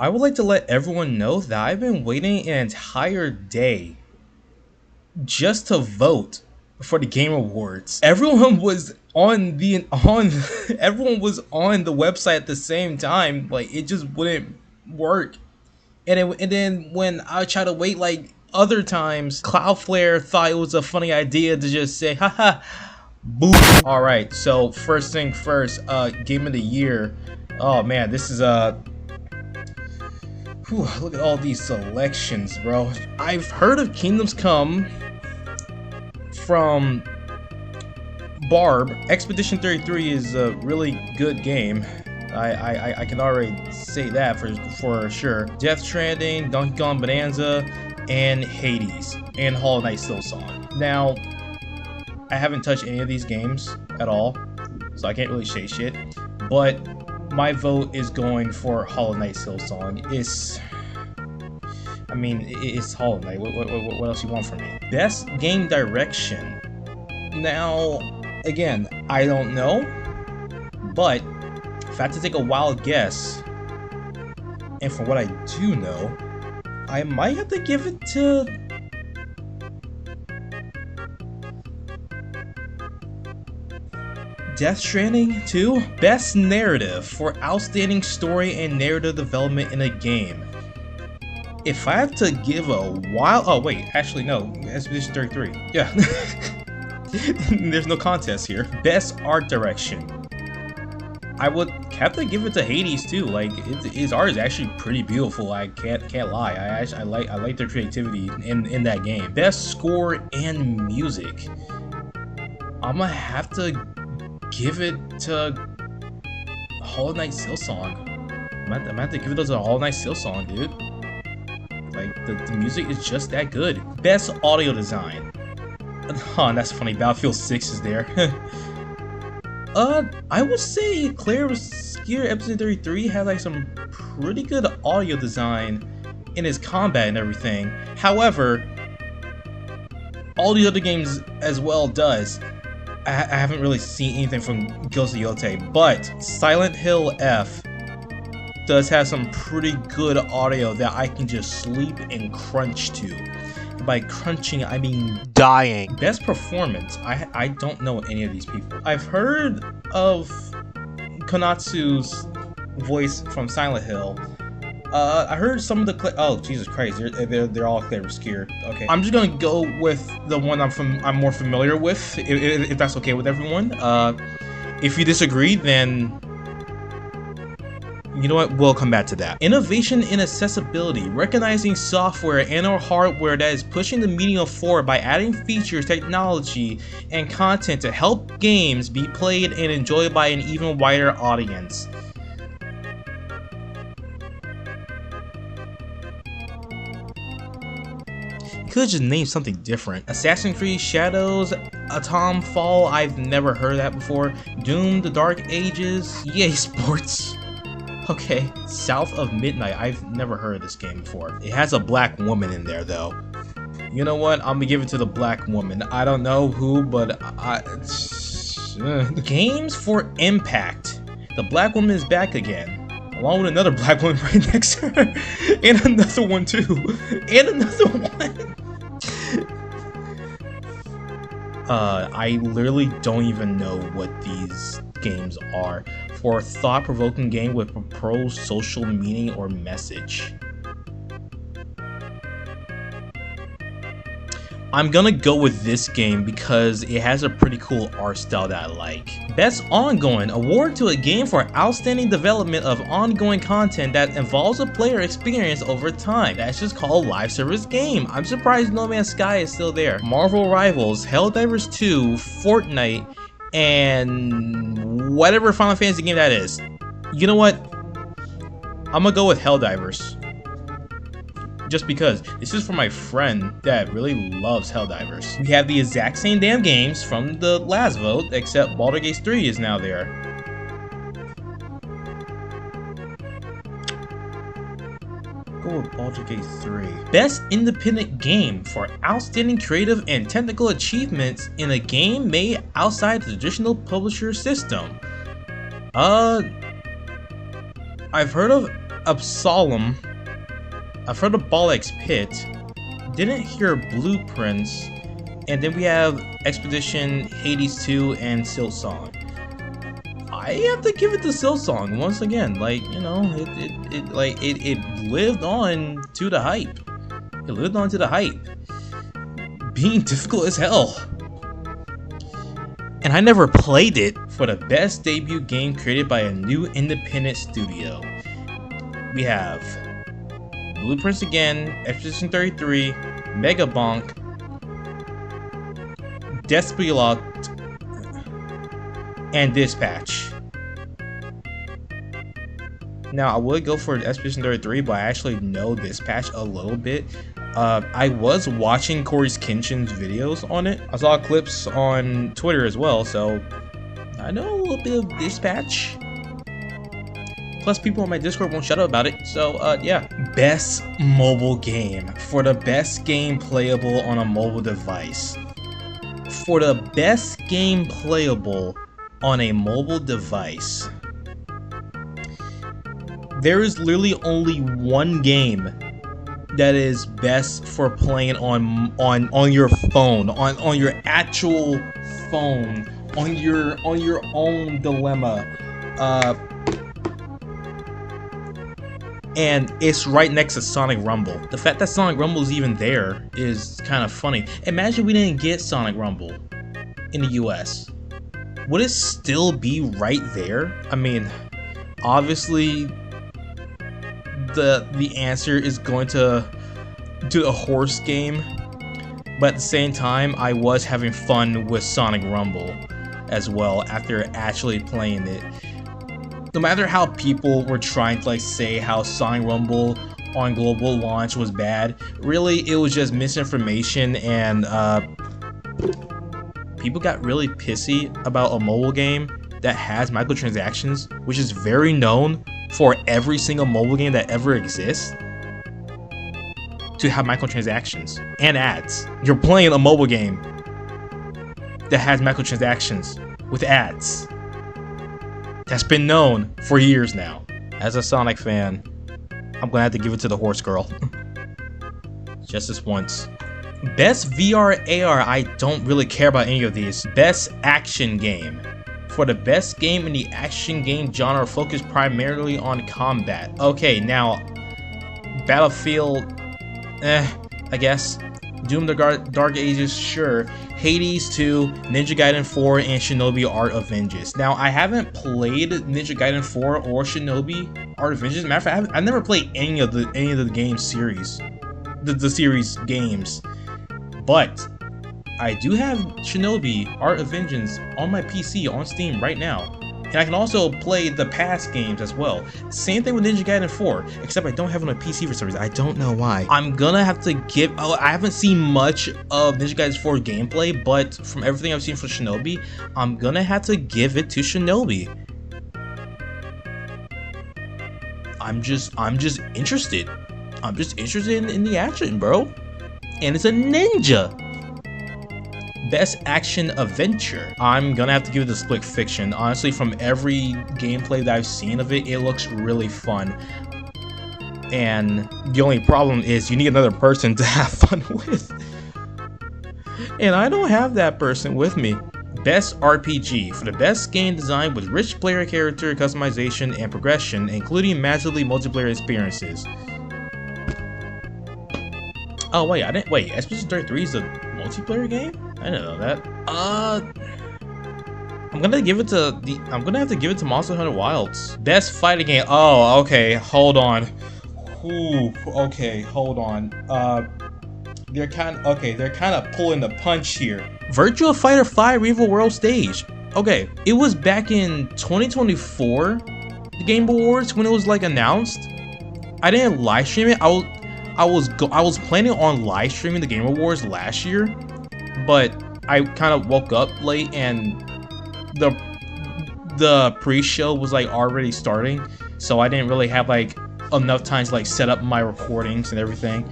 I would like to let everyone know that I've been waiting an entire day just to vote for the Game Awards. Everyone was on the everyone was on the website at the same time. Like it just wouldn't work. And then when I try to wait like other times, Cloudflare thought it was a funny idea to just say, haha, boo. Alright, so first thing first, game of the year. Oh man, this is look at all these selections, bro. I've heard of Kingdoms Come from Barb. Expedition 33 is a really good game. I can already say that for sure. Death Stranding, Donkey Kong Bonanza, and Hades, and Hollow Knight Silksong. Now, I haven't touched any of these games at all, so I can't really say shit. But my vote is going for Hollow Knight Silksong. It's Hollow Knight. What else you want from me? Best game direction. Now, again, I don't know, but if I had to take a wild guess, and from what I do know, I might have to give it to Death Stranding 2. Best narrative for outstanding story and narrative development in a game. If I have to give a wild... Oh, wait. Actually, no. Expedition 33. Yeah. There's no contest here. Best art direction. I would have to give it to Hades too. Like his art is actually pretty beautiful. I can't lie. I like their creativity in that game. Best score and music. I'm gonna have to give it to Hollow Knight Silksong. I'm gonna have to give it to Hollow Knight Silksong, dude. Like the music is just that good. Best audio design. Oh, that's funny. Battlefield 6 is there. I would say Clair Obscur Episode 33 has like some pretty good audio design in his combat and everything. However, all the other games as well does. I haven't really seen anything from Ghost of Yotei, but Silent Hill F does have some pretty good audio that I can just sleep and crunch to. By crunching, I mean dying. Best performance. I don't know any of these people. I've heard of Konatsu's voice from Silent Hill. I heard some of the oh Jesus Christ, they're all Clair Obscur. Okay, I'm just gonna go with the one I'm more familiar with, if that's okay with everyone. If you disagree, then you know what, we'll come back to that. Innovation in accessibility, recognizing software and or hardware that is pushing the medium forward by adding features, technology, and content to help games be played and enjoyed by an even wider audience. You could just name something different. Assassin's Creed Shadows, Atomfall, I've never heard that before. Doom, The Dark Ages, EA Sports. Okay, South of Midnight. I've never heard of this game before. It has a black woman in there, though. You know what? I'm gonna give it to the black woman. I don't know who, but Games for Impact. The black woman is back again, along with another black woman right next to her, and another one too, and another one. I literally don't even know what these games are. For a thought-provoking game with a pro-social meaning or message. I'm gonna go with this game because it has a pretty cool art style that I like. Best Ongoing, award to a game for outstanding development of ongoing content that involves a player experience over time. That's just called live service game. I'm surprised No Man's Sky is still there. Marvel Rivals, Helldivers 2, Fortnite, and whatever Final Fantasy game that is. You know what? I'm gonna go with Helldivers. Just because this is for my friend that really loves Helldivers. We have the exact same damn games from the last vote, except Baldur's Gate 3 is now there. Go with Baldur's Gate 3. Best independent game for outstanding creative and technical achievements in a game made outside the traditional publisher system. I've heard of Absalom. I've heard of Balek's Pit. Didn't hear Blueprints. And then we have Expedition, Hades 2, and Silksong. I have to give it to Silksong once again. Like, you know, it lived on to the hype. It lived on to the hype. Being difficult as hell. And I never played it. For the best debut game created by a new independent studio, we have Blueprints again, Expedition 33, Megabonk, Despelot, and Dispatch. Now, I would go for Expedition 33, but I actually know Dispatch a little bit. I was watching Corey's Kenshin's videos on it. I saw clips on Twitter as well, so I know a little bit of Dispatch. Plus, people on my Discord won't shut up about it, so yeah. Best mobile game. For the best game playable on a mobile device. For the best game playable on a mobile device, there is literally only one game that is best for playing on your phone, on your actual phone, on your own dilemma, and it's right next to Sonic Rumble. The fact that Sonic Rumble is even there is kind of funny. Imagine we didn't get Sonic Rumble in the US. Would it still be right there? I mean, obviously the answer is going to a horse game, but at the same time, I was having fun with Sonic Rumble as well after actually playing it. No matter how people were trying to like say how Sonic Rumble on global launch was bad, really it was just misinformation, and people got really pissy about a mobile game that has microtransactions, which is very known for every single mobile game that ever exists to have microtransactions and ads. You're playing a mobile game that has microtransactions with ads. That's been known for years now. As a Sonic fan, I'm gonna have to give it to the horse girl. Just this once. Best VR AR, I don't really care about any of these. Best action game. For the best game in the action game genre focused primarily on combat. Okay, now Battlefield, I guess. Doom the Dark Ages, sure. Hades 2, Ninja Gaiden 4, and Shinobi Art of Vengeance. Now, I haven't played Ninja Gaiden 4 or Shinobi Art of Vengeance. Matter of fact, I've never played any of the game series, the series games. But I do have Shinobi Art of Vengeance on my PC on Steam right now. And I can also play the past games as well. Same thing with Ninja Gaiden 4, except I don't have it on my PC for some reason. I don't know why. I'm gonna have to give... Oh, I haven't seen much of Ninja Gaiden 4 gameplay, but from everything I've seen from Shinobi, I'm gonna have to give it to Shinobi. I'm just interested. I'm just interested in the action, bro. And it's a ninja. Best action adventure. I'm gonna have to give it to Split Fiction. Honestly, from every gameplay that I've seen of it, it looks really fun. And the only problem is you need another person to have fun with. And I don't have that person with me. Best RPG. For the best game design with rich player character customization and progression, including massively multiplayer experiences. Oh wait, Expedition 33 is a multiplayer game? I didn't know that. I'm gonna have to give it to Monster Hunter Wilds. Best fighting game. Oh, okay, hold on. Ooh, okay, hold on. They're kind of pulling the punch here. Virtua Fighter 5 Revo World Stage. Okay, it was back in 2024, the Game Awards, when it was like announced. I didn't live stream it. I was planning on live streaming the Game Awards last year, but I kind of woke up late and the pre-show was like already starting, so I didn't really have like enough time to like set up my recordings and everything.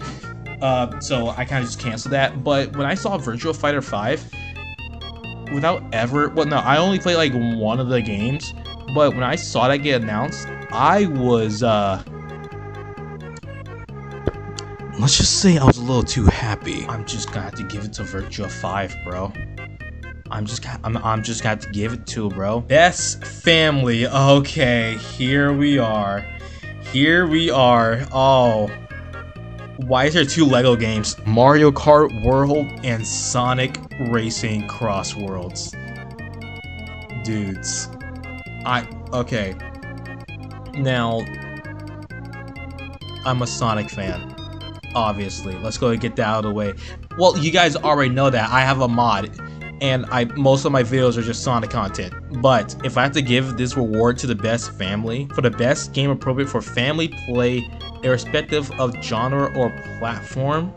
So I kind of just canceled that. But when I saw Virtua Fighter 5, I only played like one of the games, but when I saw that get announced, I was let's just say I was a little too happy. I'm just gonna have to give it to Virtua 5, bro. I'm just gonna have to give it to, bro. Best family. Okay, here we are. Here we are. Oh, why is there 2 Lego games? Mario Kart World and Sonic Racing Cross Worlds. Dudes. Okay. Now, I'm a Sonic fan. Obviously. Let's go and get that out of the way. Well, you guys already know that. I have a mod. And most of my videos are just Sonic content. But if I have to give this reward to the best family, for the best game appropriate for family play, irrespective of genre or platform,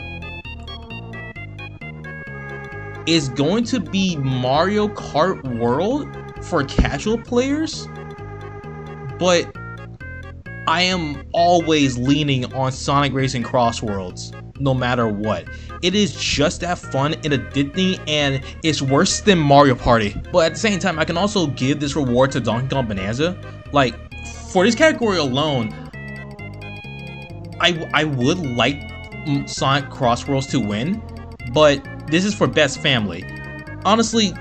is going to be Mario Kart World for casual players. But I am always leaning on Sonic Racing Cross Worlds, no matter what. It is just that fun and addicting, and it's worse than Mario Party. But at the same time, I can also give this reward to Donkey Kong Bonanza. Like, for this category alone, I would like Sonic Cross Worlds to win, but this is for best family. Honestly,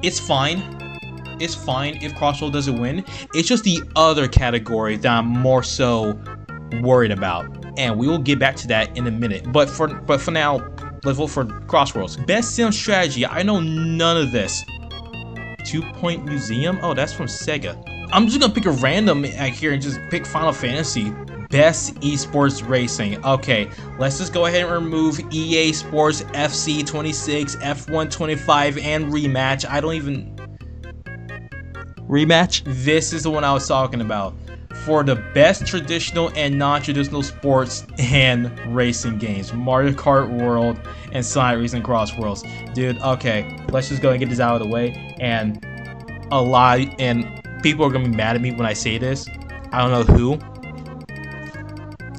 it's fine. It's fine if Cross Worlds doesn't win. It's just the other category that I'm more so worried about, and we will get back to that in a minute. But for now, let's vote for Cross Worlds. Best sim strategy. I know none of this. 2 Point Museum. Oh, that's from Sega. I'm just gonna pick a random here and just pick Final Fantasy. Best esports racing. Okay, let's just go ahead and remove EA Sports, FC 26, F1 25, and Rematch. I don't even... Rematch? This is the one I was talking about. For the best traditional and non-traditional sports and racing games. Mario Kart World and Sonic Racing Cross Worlds. Dude, okay, let's just go and get this out of the way. And people are gonna be mad at me when I say this. I don't know who.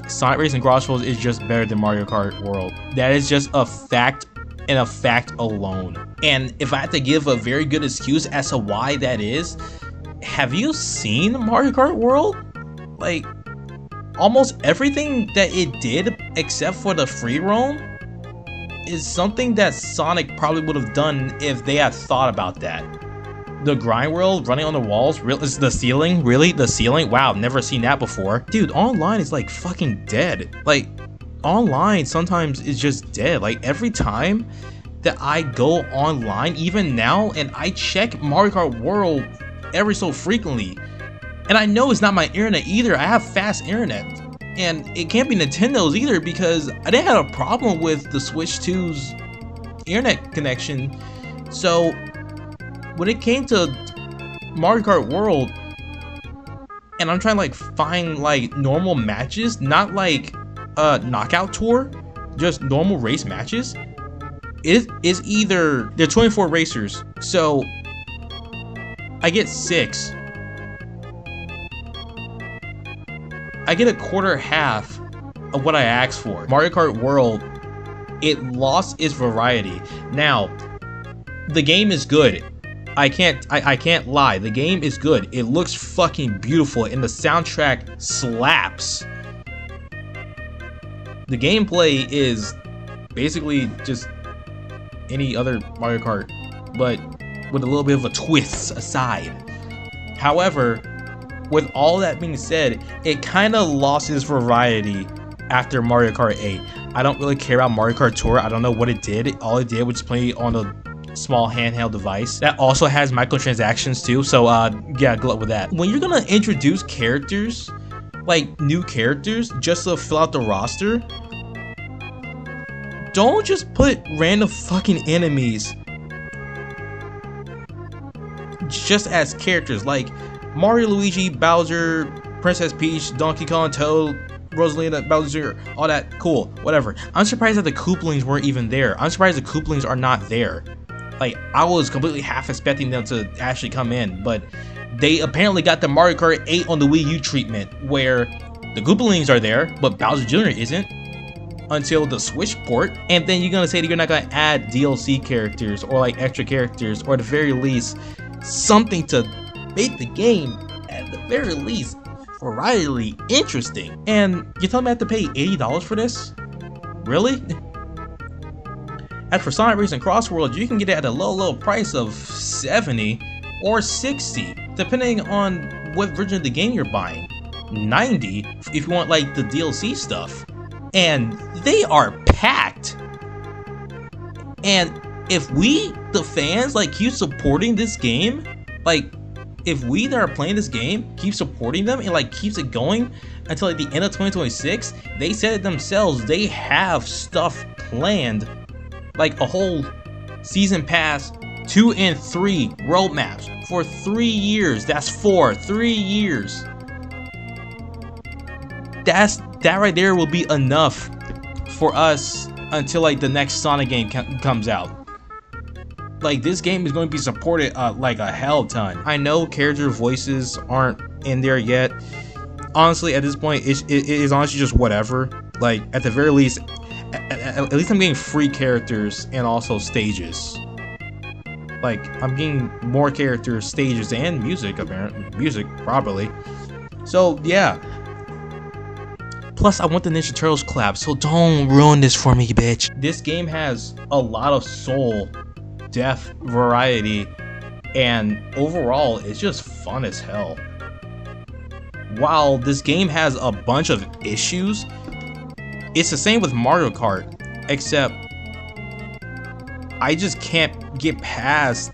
Sonic Racing Cross Worlds is just better than Mario Kart World. That is just a fact, and a fact alone. And if I had to give a very good excuse as to why that is, have you seen Mario Kart World? Like, almost everything that it did, except for the free roam, is something that Sonic probably would have done if they had thought about that. The grind world, running on the walls, is the ceiling? Really? The ceiling? Wow, never seen that before. Dude, online is like fucking dead. Like, online sometimes is just dead. Like, every time that I go online, even now, and I check Mario Kart World every so frequently, and I know it's not my internet either. I have fast internet, and it can't be Nintendo's either, because I didn't have a problem with the Switch 2's internet connection. So when it came to Mario Kart World, and I'm trying to like find like normal matches, not like knockout tour, just normal race matches, it is either they're 24 racers, so I get 6. I get a quarter half of what I asked for. Mario Kart World, it lost its variety. Now, the game is good. I can't lie. The game is good. It looks fucking beautiful, and the soundtrack slaps. The gameplay is basically just any other Mario Kart, but with a little bit of a twist aside. However, with all that being said, it kind of lost its variety after Mario Kart 8. I don't really care about Mario Kart Tour. I don't know what it did. All it did was play on a small handheld device that also has microtransactions too, so yeah, good luck with that. When you're gonna introduce characters, like new characters, just to fill out the roster, don't just put random fucking enemies just as characters. Like Mario, Luigi, Bowser, Princess Peach, Donkey Kong, Toad, Rosalina, Bowser, all that, cool, whatever. I'm surprised that the Koopalings weren't even there. I'm surprised the Koopalings are not there. Like, I was completely half expecting them to actually come in, but they apparently got the Mario Kart 8 on the Wii U treatment, where the Koopalings are there, but Bowser Jr. isn't until the Switch port. And then you're gonna say that you're not gonna add DLC characters or like extra characters, or at the very least something to make the game at the very least variety interesting. And you tell me I have to pay $80 for this? Really? As for Sonic Racing Cross World, you can get it at a low price of $70 or $60, depending on what version of the game you're buying. $90 if you want like the DLC stuff. And they are packed. And if we, the fans, like keep supporting this game, like if we that are playing this game keep supporting them and like keeps it going until like the end of 2026, they said it themselves, they have stuff planned, like a whole season pass 2 and 3 roadmaps for 3 years. That's 3 years. That right there will be enough for us until like the next Sonic game comes out. Like this game is going to be supported like a hell ton. I know character voices aren't in there yet. Honestly, at this point, it is honestly just whatever. Like at the very least, at least I'm getting free characters and also stages. Like I'm getting more characters, stages, and music. Apparently, music probably. So yeah. Plus, I want the Ninja Turtles collab, so don't ruin this for me, bitch. This game has a lot of soul, depth, variety, and overall, it's just fun as hell. While this game has a bunch of issues, it's the same with Mario Kart, except I just can't get past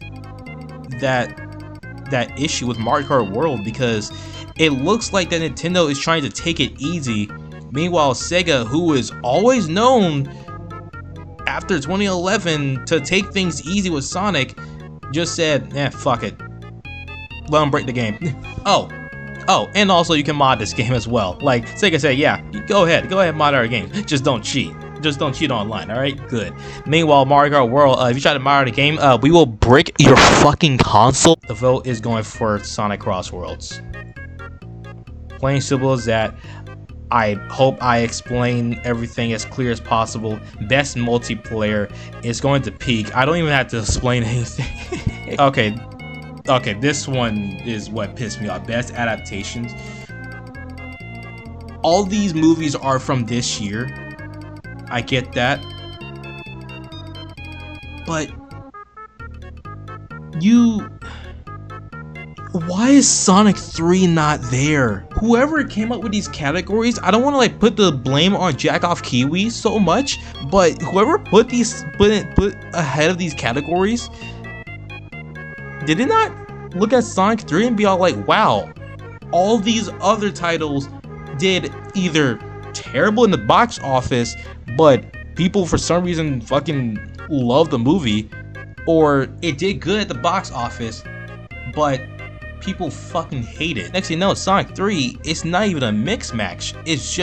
that issue with Mario Kart World because it looks like that Nintendo is trying to take it easy. Meanwhile, Sega, who is always known after 2011 to take things easy with Sonic, just said, fuck it. Let them break the game. Oh, and also you can mod this game as well. Like, Sega said, yeah, go ahead mod our game. Just don't cheat. Just don't cheat online, alright? Good. Meanwhile, Mario Kart World, if you try to mod the game, we will break your fucking console. The vote is going for Sonic Cross Worlds. Plain simple as that. I hope I explain everything as clear as possible. Best multiplayer is going to Peak. I don't even have to explain anything. Okay, this one is what pissed me off. Best adaptations. All these movies are from this year. I get that. But why is Sonic 3 not there? Whoever came up with these categories, I don't want to like put the blame on Jackoff Kiwi so much, but whoever put ahead of these categories, did it not look at Sonic 3 and be all like, wow, all these other titles did either terrible in the box office, but people for some reason fucking love the movie, or it did good at the box office, but people fucking hate it. Next thing you know, Sonic 3, it's not even a mix match. It's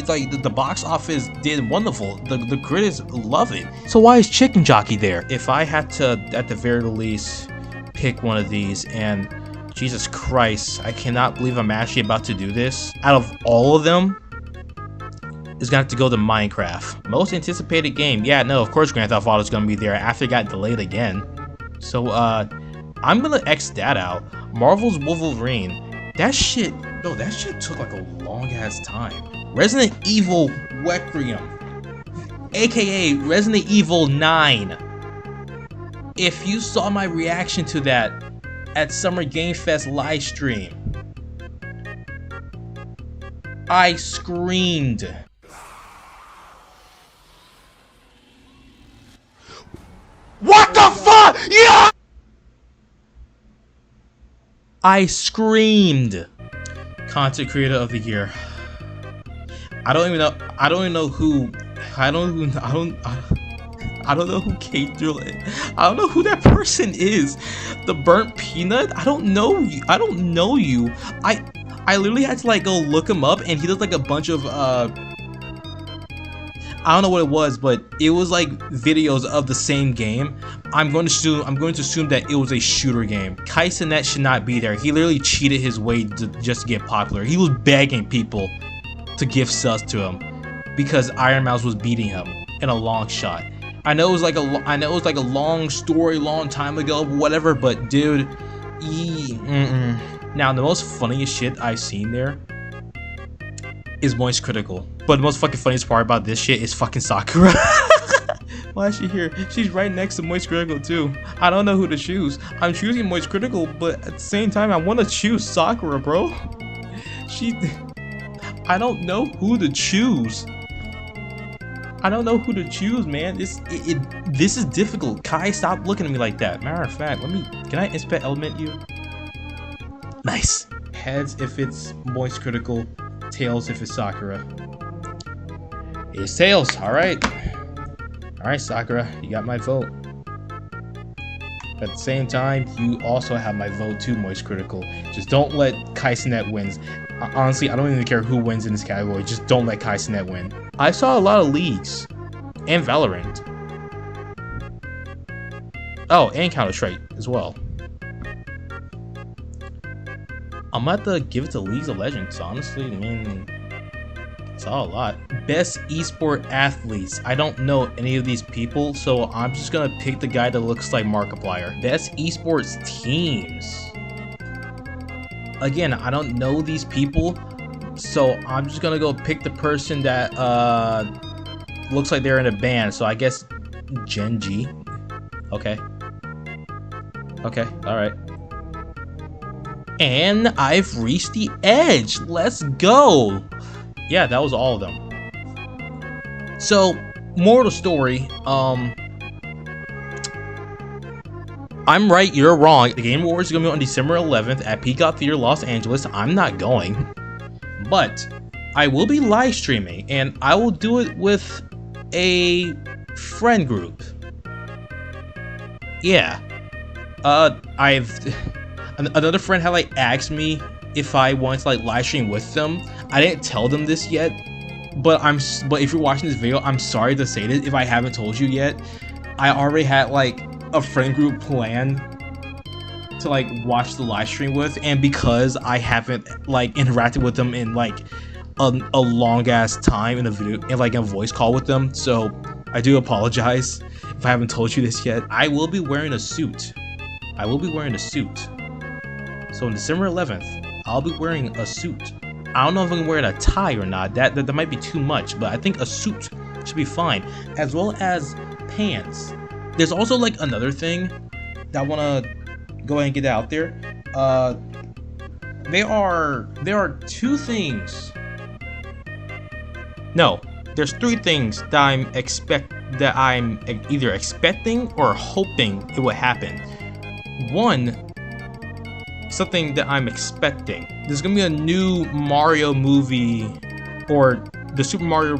like the box office did wonderful. The critics love it. So why is Chicken Jockey there? If I had to, at the very least, pick one of these, and Jesus Christ, I cannot believe I'm actually about to do this. Out of all of them, it's gonna have to go to Minecraft. Most anticipated game. Yeah, no, of course Grand Theft Auto is gonna be there after it got delayed again. So, I'm gonna X that out. Marvel's Wolverine. That shit took like a long ass time. Resident Evil Requiem, aka Resident Evil 9. If you saw my reaction to that at Summer Game Fest live stream, I screamed. What the fuck? Yeah! I screamed. Content Creator of the Year. I don't even know who came through it. I don't know who that person is. The Burnt Peanut? I don't know you. I literally had to like go look him up, and he does like a bunch of I don't know what it was, but it was like videos of the same game. I'm going to assume that it was a shooter game. Kai Cenat should not be there. He literally cheated his way to just get popular. He was begging people to give subs to him because Iron Mouse was beating him in a long shot. I know it was like a long story, long time ago, whatever. But dude, Now the most funniest shit I've seen there is Moist Critical. But the most fucking funniest part about this shit is fucking Sakura. Why is she here? She's right next to Moist Critical too. I don't know who to choose. I'm choosing Moist Critical, but at the same time, I want to choose Sakura, bro. I don't know who to choose. I don't know who to choose, man. This is difficult. Kai, stop looking at me like that. Matter of fact, can I inspect element you? Nice. Heads if it's Moist Critical, tails if it's Sakura. It's tails, alright. Alright, Sakura, you got my vote. At the same time, you also have my vote too, Moist Critical. Just don't let Kai Cenat wins. Honestly, I don't even care who wins in this category. Just don't let Kai Cenat win. I saw a lot of leagues. And Valorant. Oh, and Counter-Strike as well. I'm about to give it to Leagues of Legends, honestly. I mean, it's all a lot. Best esport athletes. I don't know any of these people, so I'm just gonna pick the guy that looks like Markiplier. Best esports teams. Again, I don't know these people, so I'm just gonna go pick the person that looks like they're in a band. So I guess Gen G. Okay. Okay, alright. And I've reached the edge. Let's go. Yeah, that was all of them. So, moral of the story, I'm right, you're wrong. The Game Awards is going to be on December 11th at Peacock Theater, Los Angeles. I'm not going. But I will be live streaming, and I will do it with a friend group. Yeah. Another friend had like asked me if I wanted to like live stream with them. I didn't tell them this yet, but if you're watching this video, I'm sorry to say this if I haven't told you yet. I already had like a friend group plan to like watch the live stream with, and because I haven't like interacted with them in like a long ass time in a video, in like a voice call with them, so I do apologize if I haven't told you this yet. I will be wearing a suit. I will be wearing a suit. So on December 11th, I'll be wearing a suit. I don't know if I'm gonna wear a tie or not. That might be too much, but I think a suit should be fine, as well as pants. There's also like another thing that I wanna go ahead and get out there. There are two things. No, there's three things that I'm either expecting or hoping it would happen. One, something that I'm expecting. There's gonna be a new Mario movie, or the Super Mario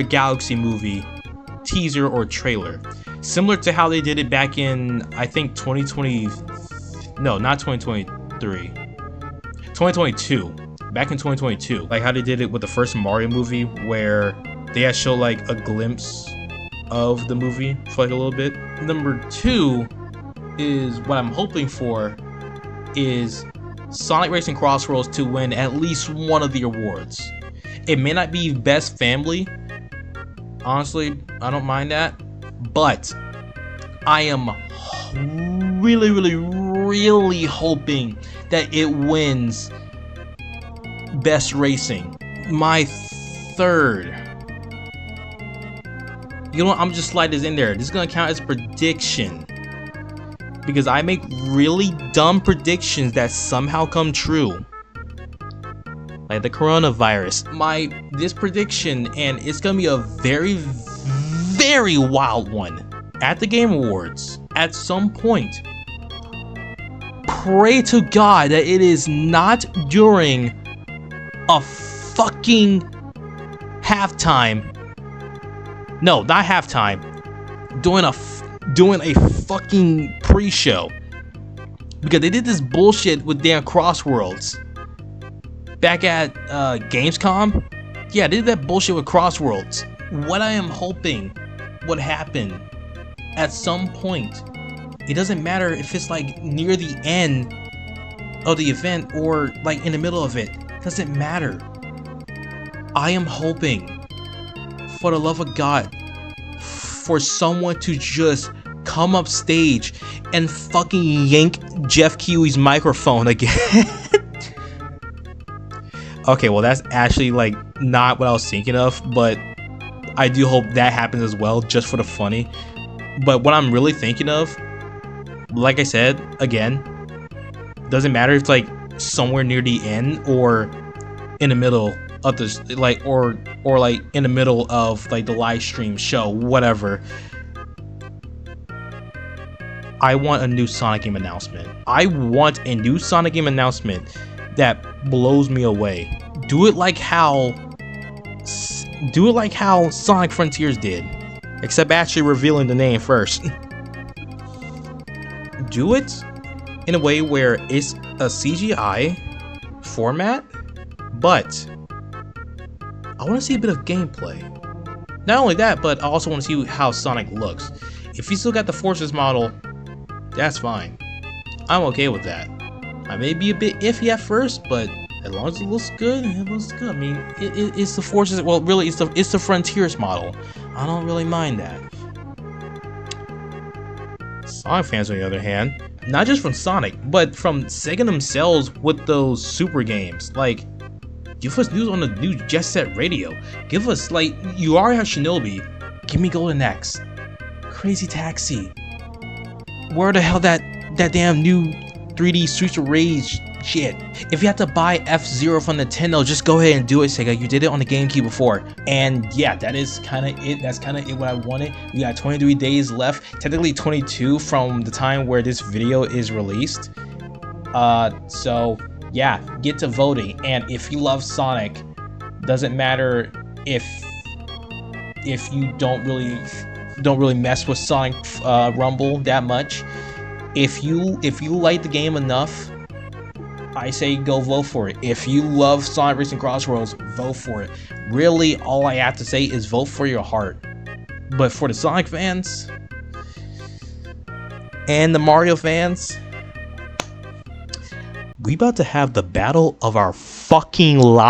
Galaxy movie teaser or trailer, similar to how they did it back in, I think 2020. No, not 2023. 2022. Back in 2022, like how they did it with the first Mario movie, where they had show like a glimpse of the movie for like a little bit. Number two is what I'm hoping for is Sonic Racing Crossworlds to win at least one of the awards. It may not be best family, honestly, I don't mind that, but I am really hoping that it wins best racing. My third. You know what, I'm just slide this in there. This is gonna count as prediction, because I make really dumb predictions that somehow come true, like the coronavirus. This prediction, and it's gonna be a very wild one at the Game Awards at some point. Pray to God that it is not during a fucking halftime. No, not halftime. Doing a fucking pre-show, because they did this bullshit with damn Crossworlds back at Gamescom. Yeah, they did that bullshit with Crossworlds. What I am hoping would happen at some point, it doesn't matter if it's like near the end of the event or like in the middle of it, doesn't matter. I am hoping, for the love of God, for someone to just come up stage and fucking yank Jeff Keighley's microphone again. Okay, well that's actually like not what I was thinking of, but I do hope that happens as well, just for the funny. But what I'm really thinking of, like I said, again, doesn't matter if it's like somewhere near the end or in the middle of this, like, or like in the middle of like the live stream show, whatever. I want a new Sonic game announcement. I want a new Sonic game announcement that blows me away. Do it like how Sonic Frontiers did, except actually revealing the name first. Do it in a way where it's a CGI format, but I want to see a bit of gameplay. Not only that, but I also want to see how Sonic looks. If you still got the Forces model, that's fine. I'm okay with that. I may be a bit iffy at first, but as long as it looks good, it looks good. I mean, it's the Forces. Well, really, it's the Frontiers model. I don't really mind that. Sonic fans, on the other hand, not just from Sonic, but from Sega themselves with those Super games. Like, give us news on the new Jet Set Radio. Give us, like, you already have Shinobi. Give me Golden Axe. Crazy Taxi. Where the hell that damn new 3D Streets of Rage shit? If you have to buy F-Zero from Nintendo, just go ahead and do it, Sega. You did it on the GameCube before. And yeah, that is kind of it. That's kind of it what I wanted. We got 23 days left. Technically 22 from the time where this video is released. So yeah, get to voting. And if you love Sonic, doesn't matter if you don't really mess with Sonic Rumble that much. If you like the game enough, I say go vote for it. If you love Sonic Racing Crossroads, vote for it. Really, all I have to say is vote for your heart. But for the Sonic fans and the Mario fans, we about to have the battle of our fucking lives.